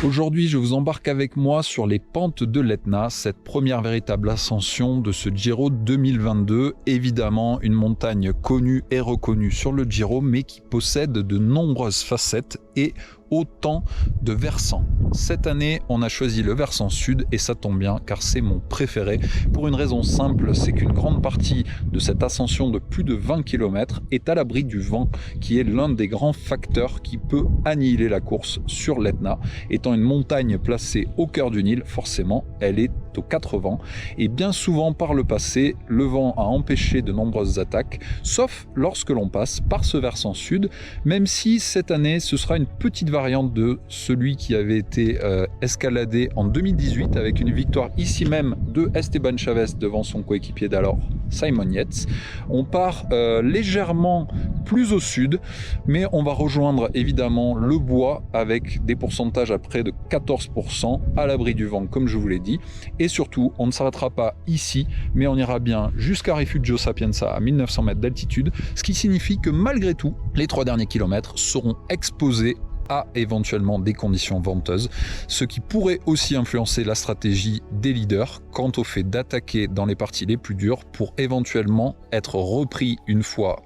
Aujourd'hui, je vous embarque avec moi sur les pentes de l'Etna, cette première véritable ascension de ce Giro 2022. Évidemment, une montagne connue et reconnue sur le Giro, mais qui possède de nombreuses facettes et autant de versants. Cette année, on a choisi le versant sud et ça tombe bien car c'est mon préféré pour une raison simple, c'est qu'une grande partie de cette ascension de plus de 20 km est à l'abri du vent qui est l'un des grands facteurs qui peut annihiler la course sur l'Etna. Étant une montagne placée au cœur du Nil, forcément elle est aux quatre vents et bien souvent par le passé, le vent a empêché de nombreuses attaques, sauf lorsque l'on passe par ce versant sud, même si cette année ce sera une petite variante de celui qui avait été escaladé en 2018 avec une victoire ici même de Esteban Chavez devant son coéquipier d'alors, Simon Yates. On part légèrement plus au sud, mais on va rejoindre évidemment le bois avec des pourcentages à près de 14% à l'abri du vent comme je vous l'ai dit. Et surtout, on ne s'arrêtera pas ici, mais on ira bien jusqu'à Rifugio Sapienza à 1900 mètres d'altitude, ce qui signifie que malgré tout, les 3 derniers kilomètres seront exposés à éventuellement des conditions venteuses, ce qui pourrait aussi influencer la stratégie des leaders quant au fait d'attaquer dans les parties les plus dures pour éventuellement être repris une fois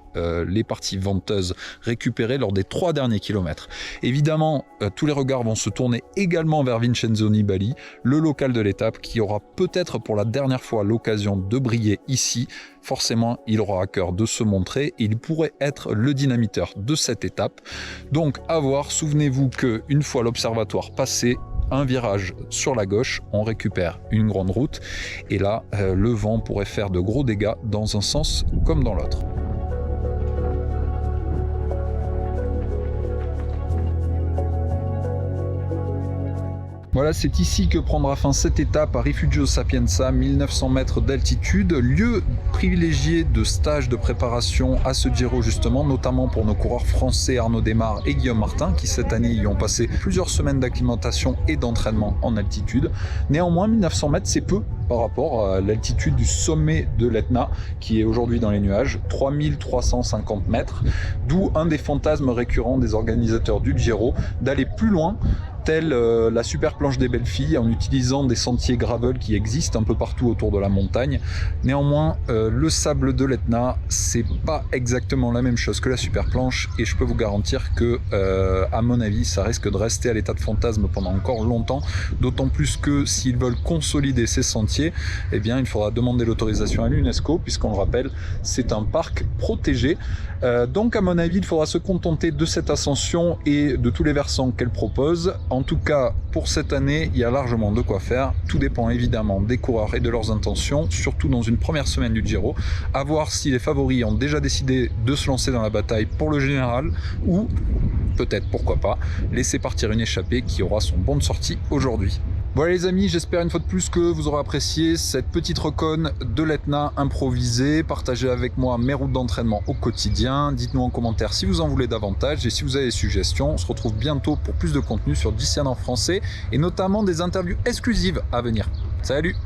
les parties venteuses récupérées lors des 3 derniers kilomètres. Évidemment, tous les regards vont se tourner également vers Vincenzo Nibali, le local de l'étape qui aura peut-être pour la dernière fois l'occasion de briller ici. Forcément, il aura à cœur de se montrer et il pourrait être le dynamiteur de cette étape. Donc à voir, souvenez-vous qu'une fois l'observatoire passé, un virage sur la gauche, on récupère une grande route et là, le vent pourrait faire de gros dégâts dans un sens comme dans l'autre. Voilà, c'est ici que prendra fin cette étape à Rifugio Sapienza, 1900 mètres d'altitude, lieu privilégié de stage de préparation à ce Giro justement, notamment pour nos coureurs français Arnaud Démare et Guillaume Martin, qui cette année y ont passé plusieurs semaines d'acclimatation et d'entraînement en altitude. Néanmoins, 1900 mètres, c'est peu par rapport à l'altitude du sommet de l'Etna, qui est aujourd'hui dans les nuages, 3350 mètres, d'où un des fantasmes récurrents des organisateurs du Giro, d'aller plus loin, telle la super planche des belles filles, en utilisant des sentiers gravel qui existent un peu partout autour de la montagne. Néanmoins, le sable de l'Etna, c'est pas exactement la même chose que la super planche, et je peux vous garantir que, à mon avis, ça risque de rester à l'état de fantasme pendant encore longtemps, d'autant plus que s'ils veulent consolider ces sentiers, eh bien, il faudra demander l'autorisation à l'UNESCO, puisqu'on le rappelle, c'est un parc protégé. Donc, à mon avis, il faudra se contenter de cette ascension et de tous les versants qu'elle propose. En tout cas, pour cette année, il y a largement de quoi faire. Tout dépend évidemment des coureurs et de leurs intentions, surtout dans une première semaine du Giro. À voir si les favoris ont déjà décidé de se lancer dans la bataille pour le général ou peut-être, pourquoi pas, laisser partir une échappée qui aura son bon de sortie aujourd'hui. Voilà les amis, j'espère une fois de plus que vous aurez apprécié cette petite recon de l'Etna improvisée. Partagez avec moi mes routes d'entraînement au quotidien. Dites-nous en commentaire si vous en voulez davantage et si vous avez des suggestions. On se retrouve bientôt pour plus de contenu sur Dician en français et notamment des interviews exclusives à venir. Salut!